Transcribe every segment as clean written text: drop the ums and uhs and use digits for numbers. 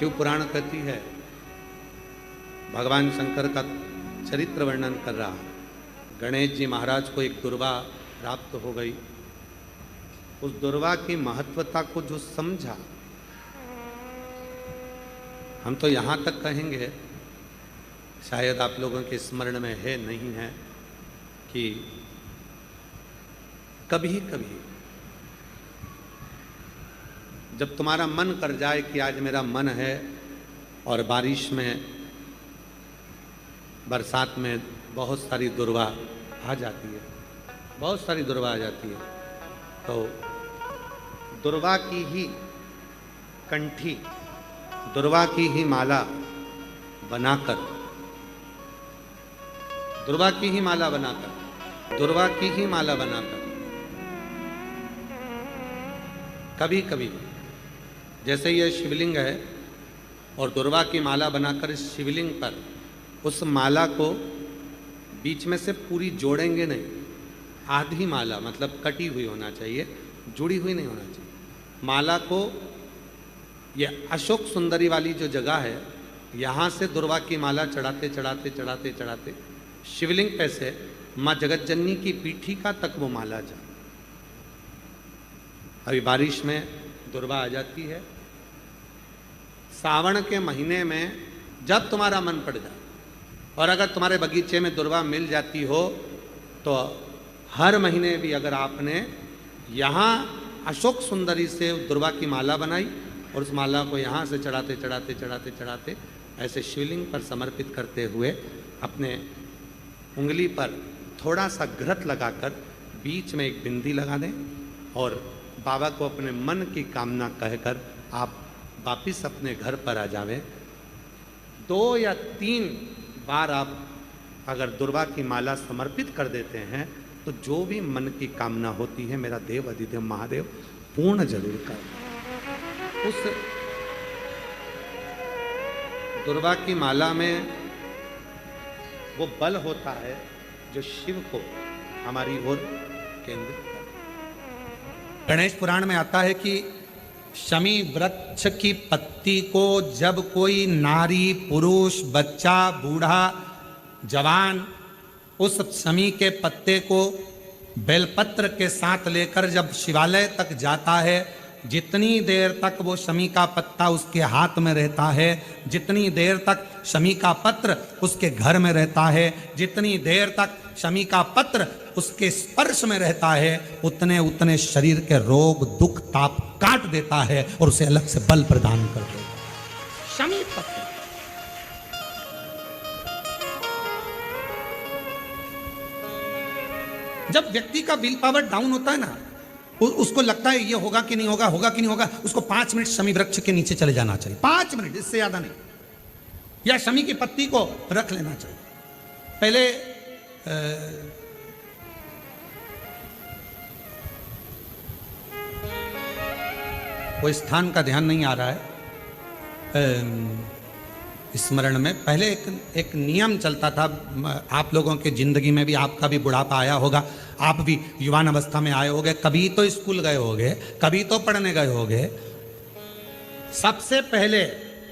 शिव पुराण कहती है, भगवान शंकर का चरित्र वर्णन कर रहा है। गणेश जी महाराज को एक दुर्वा प्राप्त हो गई। उस दुर्वा की महत्वता को जो समझा, हम तो यहाँ तक कहेंगे, शायद आप लोगों के स्मरण में है नहीं है, कि कभी कभी जब तुम्हारा मन कर जाए कि आज मेरा मन है और बारिश में, बरसात में बहुत सारी दुर्वा आ जाती है, बहुत सारी दुर्वा आ जाती है, तो दुर्वा की ही कंठी, दुर्वा की ही माला बनाकर, दुर्वा की ही माला बनाकर, दुर्वा की ही माला बनाकर कभी कभी, जैसे यह शिवलिंग है और दुर्वा की माला बनाकर इस शिवलिंग पर उस माला को बीच में से पूरी जोड़ेंगे नहीं, आधी माला, मतलब कटी हुई होना चाहिए, जुड़ी हुई नहीं होना चाहिए। माला को, ये अशोक सुंदरी वाली जो जगह है, यहाँ से दुर्वा की माला चढ़ाते चढ़ाते चढ़ाते चढ़ाते शिवलिंग पे से माँ जगतजननी की पीठिका तक वो माला जा। अभी बारिश में दुर्वा आ जाती है, सावन के महीने में जब तुम्हारा मन पड़ जाए, और अगर तुम्हारे बगीचे में दुर्वा मिल जाती हो तो हर महीने भी अगर आपने यहाँ अशोक सुंदरी से दुर्वा की माला बनाई और उस माला को यहाँ से चढ़ाते चढ़ाते चढ़ाते चढ़ाते ऐसे शिवलिंग पर समर्पित करते हुए अपने उंगली पर थोड़ा सा घृत लगाकर बीच में एक बिंदी लगा दें और बाबा को अपने मन की कामना कहकर आप वापिस अपने घर पर आ जावें। 2 या 3 बार आप अगर दुर्वा की माला समर्पित कर देते हैं तो जो भी मन की कामना होती है, मेरा देव अधिदेव महादेव पूर्ण जरूर कर। उस दुर्वा की माला में वो बल होता है जो शिव को हमारी ओर केंद्रित करता है। गणेश पुराण में आता है कि शमी वृक्ष की पत्ती को जब कोई नारी, पुरुष, बच्चा, बूढ़ा, जवान उस शमी के पत्ते को बेलपत्र के साथ लेकर जब शिवालय तक जाता है, जितनी देर तक वो शमी का पत्ता उसके हाथ में रहता है, जितनी देर तक शमी का पत्र उसके घर में रहता है, जितनी देर तक शमी का पत्र उसके स्पर्श में रहता है, उतने उतने शरीर के रोग, दुख, ताप काट देता है और उसे अलग से बल प्रदान कर देता है। शमी पत्र जब व्यक्ति का विल पावर डाउन होता है ना, उसको लगता है ये होगा कि नहीं होगा, होगा कि नहीं होगा, उसको 5 मिनट शमी वृक्ष के नीचे चले जाना चाहिए। 5 मिनट, इससे ज्यादा नहीं, या शमी की पत्ती को रख लेना चाहिए। पहले वो स्थान का ध्यान नहीं आ रहा है स्मरण में। पहले एक नियम चलता था, आप लोगों के जिंदगी में भी, आपका भी बुढ़ापा आया होगा, आप भी युवान अवस्था में आए होंगे, कभी तो स्कूल गए होंगे, कभी तो पढ़ने गए होंगे। सबसे पहले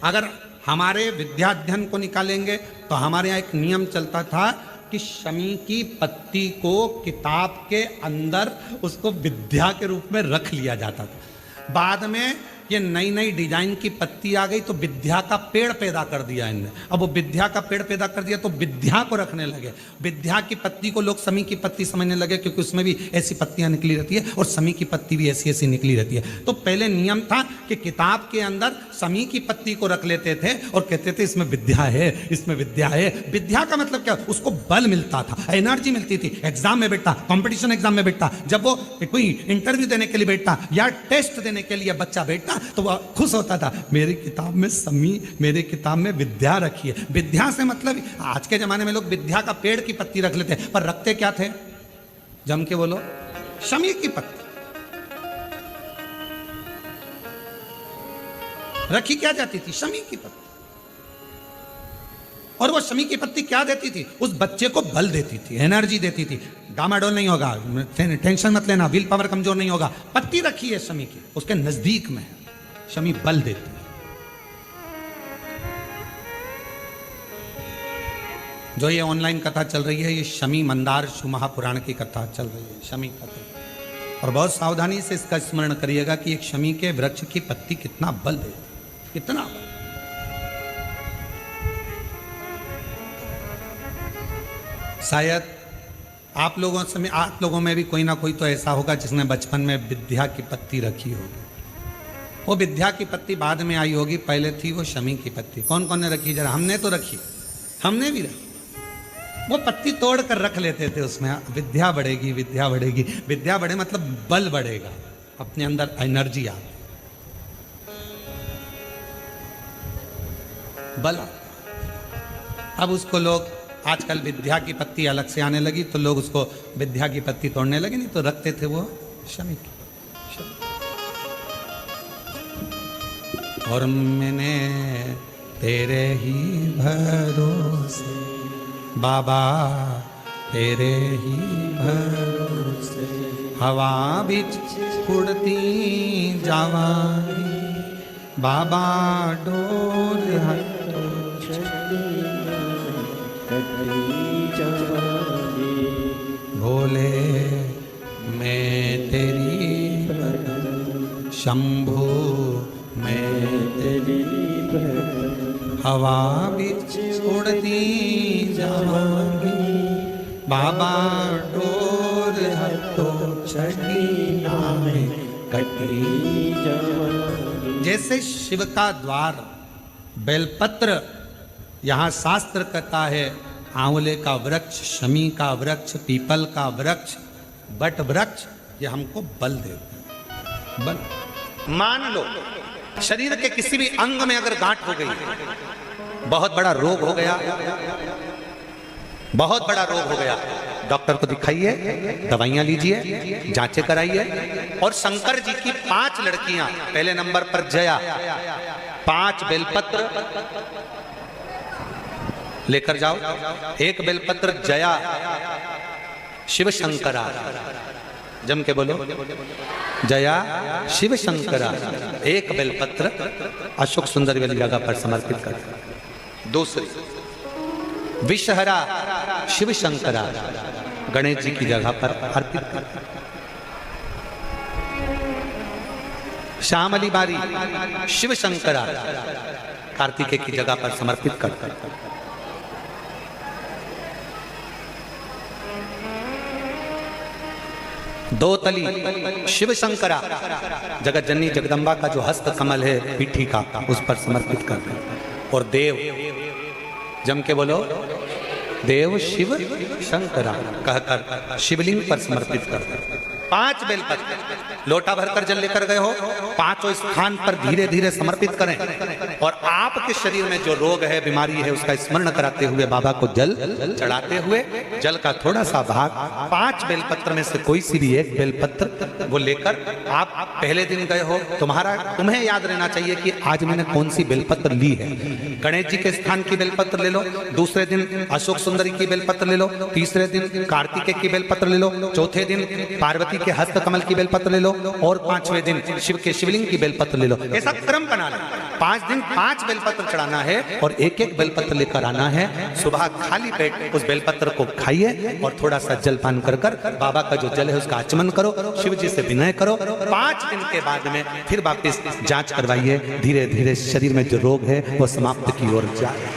अगर हमारे विद्याध्ययन को निकालेंगे तो हमारे यहाँ एक नियम चलता था कि शमी की पत्ती को किताब के अंदर उसको विद्या के रूप में रख लिया जाता था। बाद में ये नई नई डिजाइन की पत्ती आ गई तो विद्या का पेड़ पैदा कर दिया इनने। अब वो विद्या का पेड़ पैदा कर दिया तो विद्या को रखने लगे। विद्या की पत्ती को लोग शमी की पत्ती समझने लगे, क्योंकि उसमें भी ऐसी पत्तियां निकली रहती है और शमी की पत्ती भी ऐसी ऐसी निकली रहती है। तो पहले नियम था कि किताब के अंदर शमी की पत्ती को रख लेते थे और कहते थे इसमें विद्या है, इसमें विद्या है। विद्या का मतलब क्या, उसको बल मिलता था, एनर्जी मिलती थी। एग्जाम में बैठता, कंपटीशन एग्जाम में बैठता, जब वो कोई इंटरव्यू देने के लिए बैठता या टेस्ट देने के लिए बच्चा बैठता तो वह खुश होता था, मेरी किताब में शमी, मेरे किताब में विद्या रखी है। विद्या से मतलब, आज के जमाने में लोग विद्या का पेड़ की पत्ती रख लेते हैं, पर रखते क्या थे, जम के बोलो, शमी की पत्ती रखी क्या जाती थी, शमी की पत्ती। और वो शमी की पत्ती क्या देती थी, उस बच्चे को बल देती थी, एनर्जी देती थी। डामाडोल नहीं होगा, टेंशन मत लेना, विल पावर कमजोर नहीं होगा। पत्ती रखी है शमी की, उसके नजदीक में शमी बल देती है। जो ये ऑनलाइन कथा चल रही है, ये शमी मंदार शिव महापुराण की कथा चल रही है, शमी कथा। और बहुत सावधानी से इसका स्मरण करिएगा कि एक शमी के वृक्ष की पत्ती कितना बल दे, कितना बल। शायद आप लोगों में भी कोई ना कोई तो ऐसा होगा जिसने बचपन में विद्या की पत्ती रखी होगी। वो विद्या की पत्ती बाद में आई होगी, पहले थी वो शमी की पत्ती। कौन कौन ने रखी? जरा हमने तो रखी, हमने भी रखी। वो पत्ती तोड़ कर रख लेते थे, उसमें विद्या बढ़ेगी, विद्या बढ़ेगी। विद्या बढ़े मतलब बल बढ़ेगा, अपने अंदर एनर्जी आ, बल। अब उसको लोग आजकल विद्या की पत्ती अलग से आने लगी तो लोग उसको विद्या की पत्ती तोड़ने लगे, नहीं तो रखते थे वो शमी की। और मैंने तेरे ही भरोसे बाबा, तेरे ही भरोसे हवा बिच उड़ती जावांगी बाबा, डोर हटो भोले मैं तेरी शंभू, मैं तेरी हवा बिच उड़ती जावांगी बाबा, डोर हटो छठी नामे कटी जावांगी। जैसे शिव का द्वार बेलपत्र, यहाँ शास्त्र कहता है आंवले का वृक्ष, शमी का वृक्ष, पीपल का वृक्ष, बट वृक्ष, ये हमको बल देते हैं। बल। मान लो शरीर के किसी भी अंग में अगर गांठ हो गई, बहुत बड़ा रोग हो गया, बहुत बड़ा रोग हो गया, डॉक्टर को दिखाइए, दवाइयां लीजिए, जांचें कराइए। और शंकर जी की 5 लड़कियां, पहले नंबर पर जया, 5 बेलपत्र लेकर जाओ। 1 बेलपत्र जया शिव शंकरा, जम के बोलो, जया शिव शंकरा। 1 बेलपत्र अशोक सुंदर वाली जगह पर समर्पित कर। दूसरी विषहरा शिव शंकरा, गणेश जी की जगह पर अर्पित कर। श्यामली बारी शिव शंकरा, कार्तिकेय की जगह पर समर्पित कर। दो तली शिव शंकरा, जगत जननी जगदम्बा का जो हस्त कमल है पीठी का, उस पर समर्पित कर। और देव, जम के बोलो, देव शिव शंकरा कहकर शिवलिंग पर समर्पित कर। 5 बेलपत्र लोटा भरकर जल लेकर गए हो, 5 स्थान पर धीरे धीरे समर्पित करें। और आपके शरीर में जो रोग है, बीमारी है, उसका स्मरण कराते हुए बाबा को जल चढ़ाते हुए, जल का थोड़ा सा भाग 5 बेलपत्र में से कोई सी भी 1 बेलपत्र वो लेकर, आप पहले दिन गए हो, तुम्हें याद रहना चाहिए कि आज मैंने कौन सी बेलपत्र ली है। गणेश जी के स्थान की बेलपत्र ले लो, दूसरे दिन अशोक सुंदरी की बेलपत्र ले लो, तीसरे दिन कार्तिकेय की बेलपत्र ले लो, चौथे दिन पार्वती के हस्त कमल की बेलपत्र ले लो, और 5वें दिन शिव के शिवलिंग की बेलपत्र ले लो। ऐसा क्रम बना लो। 5 दिन 5 बेलपत्र चढ़ाना है और 1-1 बेलपत्र लेकर आना है। सुबह खाली पेट उस बेलपत्र को खाइए और थोड़ा सा जलपान कर बाबा का जो जल है उसका आचमन करो, शिव जी से विनय करो। 5 दिन के बाद में फिर वापस जांच करवाइए, धीरे धीरे शरीर में जो रोग है वो समाप्त की ओर जाए।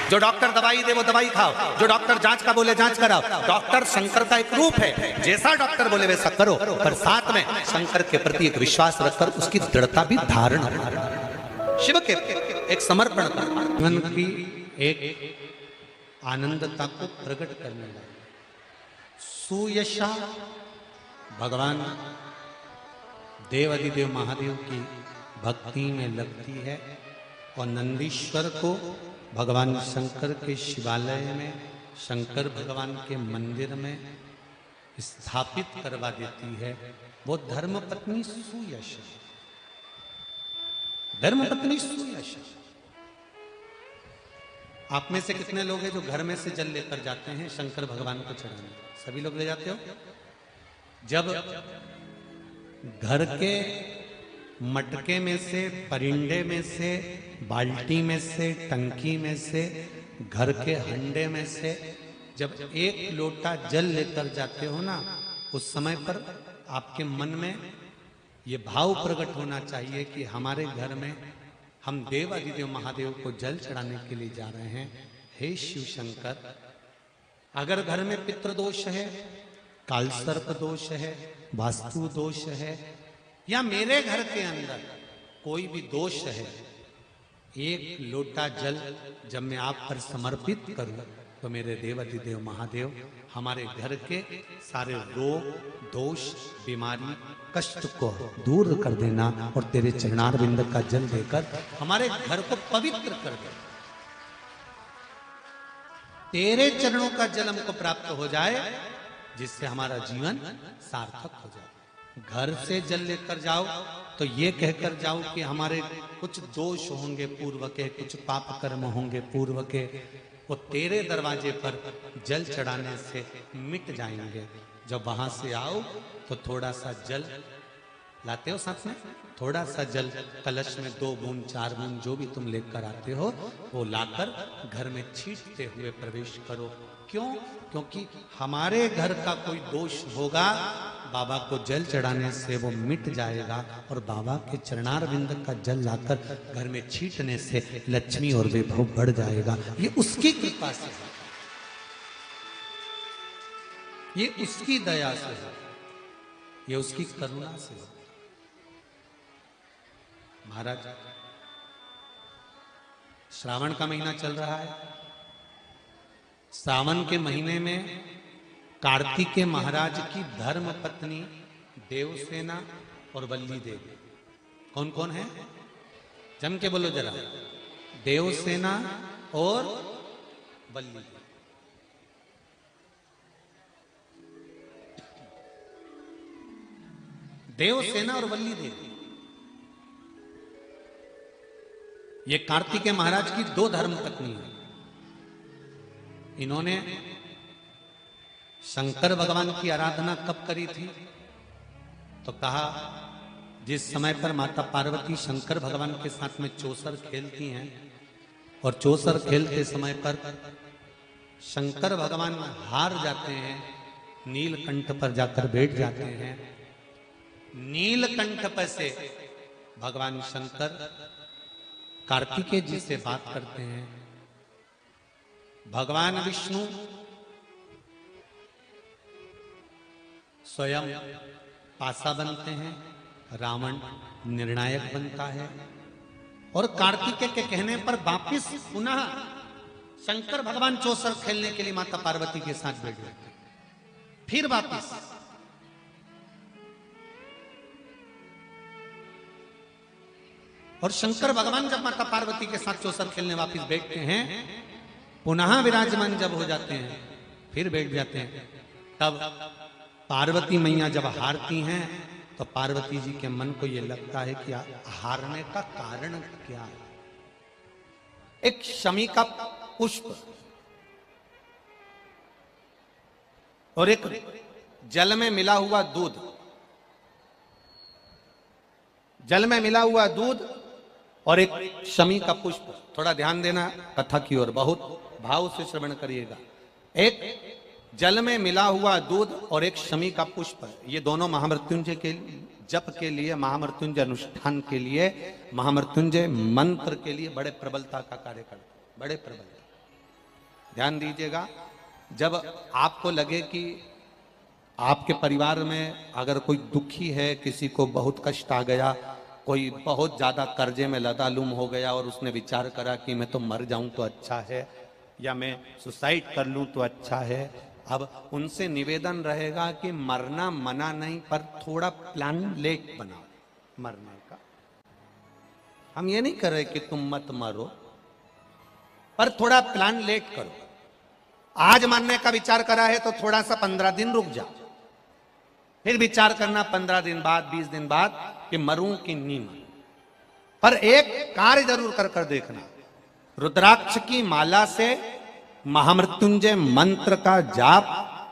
जो डॉक्टर दवाई दे वो दवाई खाओ, जो डॉक्टर जांच का बोले जांच कराओ। डॉक्टर शंकर का एक रूप है, जैसा डॉक्टर बोले वैसा करो, पर साथ में शंकर के प्रति एक विश्वास रखकर उसकी दृढ़ता भी धारण करो, शिव के एक समर्पण करो। जीवन की एक आनंदता को प्रकट करने लगे। सुयशा भगवान देवाधिदेव महादेव की भक्ति में लगती है और नंदीश्वर को भगवान शंकर के शिवालय में, शंकर भगवान के मंदिर में स्थापित करवा देती है। वो धर्मपत्नी सुयशा, धर्मपत्नी सुयशा। आप में से कितने लोग हैं जो घर में से जल लेकर जाते हैं शंकर भगवान को चढ़ाने? सभी लोग ले जाते हो? जब घर के मटके में से, परिंडे में से, बाल्टी में से, टंकी में से घर के हंडे में से जब एक लोटा जल लेकर जाते हो ना, उस समय पर आपके मन में ये भाव प्रकट होना चाहिए कि हमारे घर में हम देवाधिदेव महादेव को जल चढ़ाने के लिए जा रहे हैं। हे शिव शंकर, अगर घर में पितृदोष है, कालसर्प दोष है, वास्तु दोष है, या मेरे घर के अंदर कोई भी दोष है, एक लोटा जल जब मैं आप पर समर्पित करूं तो मेरे देवाधिदेव महादेव हमारे घर के सारे रोग, दोष, बीमारी, कष्ट को दूर कर देना और तेरे चरणारविंद का जल देकर हमारे घर को पवित्र कर दे। तेरे चरणों का जल हमको प्राप्त हो जाए, जिससे हमारा जीवन सार्थक हो जाए। घर से जल लेकर जाओ तो ये कहकर जाओ कि हमारे कुछ दोष होंगे पूर्व के, कुछ पाप कर्म होंगे पूर्व के, वो तेरे दरवाजे पर जल चढ़ाने से मिट जाएंगे। जब वहां से आओ तो थोड़ा सा जल लाते हो साथ में, थोड़ा सा जल कलश में 2 बूंद 4 बूंद जो भी तुम लेकर आते हो वो लाकर घर में छींटते हुए प्रवेश करो। क्यों? क्योंकि हमारे घर का कोई दोष होगा, बाबा को जल चढ़ाने से वो मिट जाएगा और बाबा के चरणारविंद का जल लाकर घर में छींटने से लक्ष्मी और वैभव बढ़ जाएगा। ये उसकी कृपा से है, ये उसकी दया से है, ये उसकी करुणा से है। महाराज, श्रावण का महीना चल रहा है। सावन के महीने में कार्तिकेय महाराज की धर्म पत्नी देवसेना और वल्ली देवी, कौन कौन है? जम के बोलो जरा। देवसेना और वल्ली देवी। देवसेना और वल्ली देवी, ये कार्तिकेय महाराज की 2 धर्म पत्नी है। इन्होंने शंकर भगवान की आराधना कब करी थी? तो कहा, जिस समय पर माता पार्वती शंकर भगवान के साथ में चौसर खेलती हैं और चौसर खेलते समय पर शंकर भगवान हार जाते हैं, नीलकंठ पर जाकर बैठ जाते हैं। नीलकंठ पर से भगवान शंकर कार्तिकेय जी से बात करते हैं। भगवान विष्णु स्वयं पासा बनते हैं, रावण निर्णायक बनता है और कार्तिकेय के कहने पर वापिस पुनः शंकर भगवान चौसर खेलने के लिए माता पार्वती के साथ बैठ जाते हैं। फिर वापिस और शंकर भगवान जब माता पार्वती के साथ चौसर खेलने वापिस बैठते हैं, पुनः विराजमान जब हो जाते हैं, फिर बैठ जाते हैं। तब पार्वती मैया जब हारती हैं तो पार्वती जी के मन को यह लगता है कि हारने का कारण क्या है। एक शमी का पुष्प और एक जल में मिला हुआ दूध, जल में मिला हुआ दूध और एक शमी का पुष्प। थोड़ा ध्यान देना कथा की ओर, बहुत भाव से श्रवण करिएगा। एक जल में मिला हुआ दूध और एक शमी का पुष्प, ये दोनों महामृत्युंजय के जप के लिए, महामृत्युंजय अनुष्ठान के लिए, महामृत्युंजय मंत्र के लिए बड़े प्रबलता का कार्य करते, बड़े प्रबलता। ध्यान दीजिएगा, जब आपको लगे कि आपके परिवार में अगर कोई दुखी है, किसी को बहुत कष्ट आ गया, कोई बहुत ज्यादा कर्जे में लदालूम हो गया और उसने विचार करा कि मैं तो मर जाऊं तो अच्छा है, या मैं सुसाइड कर लूं तो अच्छा है। अब उनसे निवेदन रहेगा कि मरना मना नहीं, पर थोड़ा प्लान लेट बनाओ मरने का। हम ये नहीं कर रहे कि तुम मत मरो, पर थोड़ा प्लान लेट करो। आज मरने का विचार करा है तो थोड़ा सा 15 दिन रुक जाओ, फिर विचार करना 15 दिन बाद, 20 दिन बाद कि मरूं कि नहीं मरूं। पर एक कार्य जरूर कर कर देखना, रुद्राक्ष की माला से महामृत्युंजय मंत्र का जाप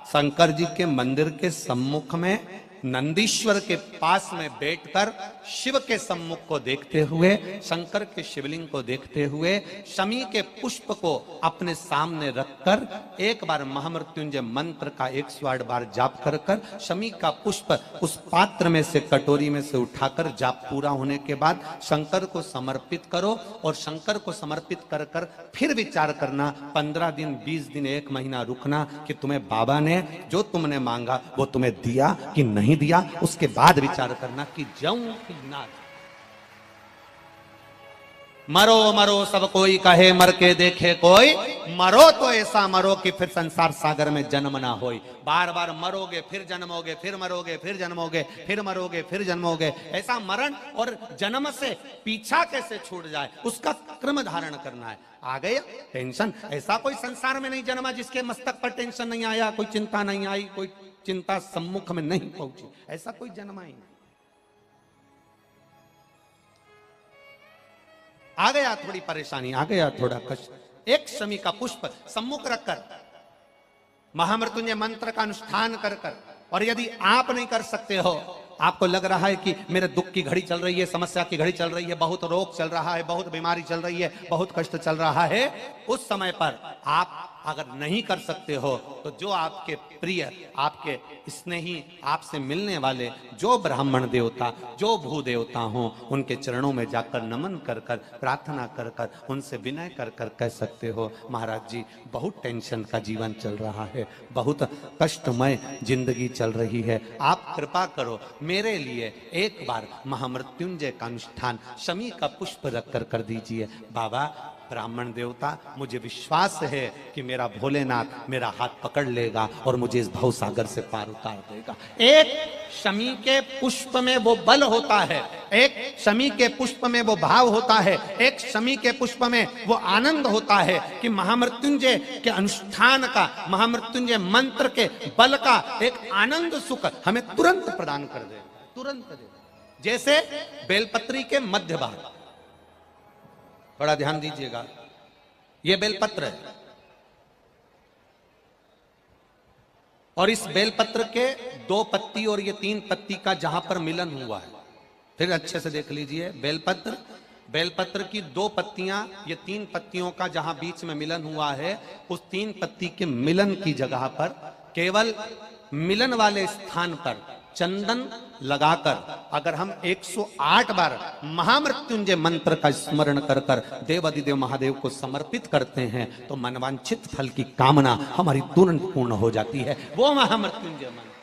शंकर जी के मंदिर के सम्मुख में नंदीश्वर के पास में बैठकर शिव के सम्मुख को देखते हुए, शंकर के शिवलिंग को देखते हुए, शमी के पुष्प को अपने सामने रखकर एक बार महामृत्युंजय मंत्र का 108 बार जाप कर कर शमी का पुष्प उस पात्र में से, कटोरी में से उठाकर जाप पूरा होने के बाद शंकर को समर्पित करो और शंकर को समर्पित कर कर फिर विचार करना, 15 दिन 20 दिन 1 महीना रुकना कि तुम्हें बाबा ने जो तुमने मांगा वो तुम्हें दिया कि नहीं दिया। उसके बाद विचार करना कि जाऊं कि ना। मरो मरो सब कोई कहे, मर के देखे कोई, मरो तो ऐसा मरो कि फिर संसार सागर में जन्म ना होई। बार बार मरोगे फिर जन्मोगे, फिर मरोगे फिर जन्मोगे, फिर मरोगे फिर जन्मोगे। ऐसा मरण और जन्म से पीछा कैसे छूट जाए, उसका क्रम धारण करना है। आ गया टेंशन, ऐसा कोई संसार में नहीं जन्मा जिसके मस्तक पर टेंशन नहीं आया, कोई चिंता नहीं आई, कोई चिंता सम्मुख में नहीं पहुंची, ऐसा कोई जन्मा ही नहीं। आ गया थोड़ी परेशानी, आ गया थोड़ा कष्ट, एक शमी का पुष्प सम्मुख रखकर महामृत्युंजय मंत्र का अनुष्ठान कर कर, और यदि आप नहीं कर सकते हो, आपको लग रहा है कि मेरे दुख की घड़ी चल रही है, समस्या की घड़ी चल रही है, बहुत रोग चल रहा है, बहुत बीमारी चल रही है, बहुत कष्ट चल रहा है, उस समय पर आप अगर नहीं कर सकते हो तो जो आपके प्रिय, आपके स्नेही, आपसे मिलने वाले जो ब्राह्मण देवता, जो भू देवता हों, उनके चरणों में जाकर नमन कर कर, प्रार्थना कर कर, उनसे विनय कर कर कह सकते हो, महाराज जी बहुत टेंशन का जीवन चल रहा है, बहुत कष्टमय जिंदगी चल रही है, आप कृपा करो मेरे लिए एक बार महामृत्युंजय का अनुष्ठान शमी का पुष्प रख कर कर दीजिए। बाबा ब्राह्मण देवता, मुझे विश्वास है कि मेरा भोलेनाथ मेरा हाथ पकड़ लेगा और मुझे इस भवसागर से पार उतार देगा। एक शमी के पुष्प में वो बल होता है, एक शमी के पुष्प में वो भाव होता है, एक शमी के पुष्प में वो आनंद होता है कि महामृत्युंजय के अनुष्ठान का, महामृत्युंजय मंत्र के बल का एक आनंद सुख हमें तुरंत प्रदान कर दे, तुरंत दे। जैसे बेलपत्री के मध्य भाग, थोड़ा ध्यान दीजिएगा, ये बेलपत्र है और इस बेलपत्र के 2 पत्ती और ये 3 पत्ती का जहां पर मिलन हुआ है, फिर अच्छे से देख लीजिए, बेलपत्र, बेलपत्र की 2 पत्तियां, ये 3 पत्तियों का जहां बीच में मिलन हुआ है, उस 3 पत्ती के मिलन की जगह पर, केवल मिलन वाले स्थान पर चंदन लगाकर अगर हम 108 बार महामृत्युंजय मंत्र का स्मरण कर कर देवाधिदेव महादेव को समर्पित करते हैं तो मनवांछित फल की कामना हमारी तुरंत पूर्ण हो जाती है। वो महामृत्युंजय मंत्र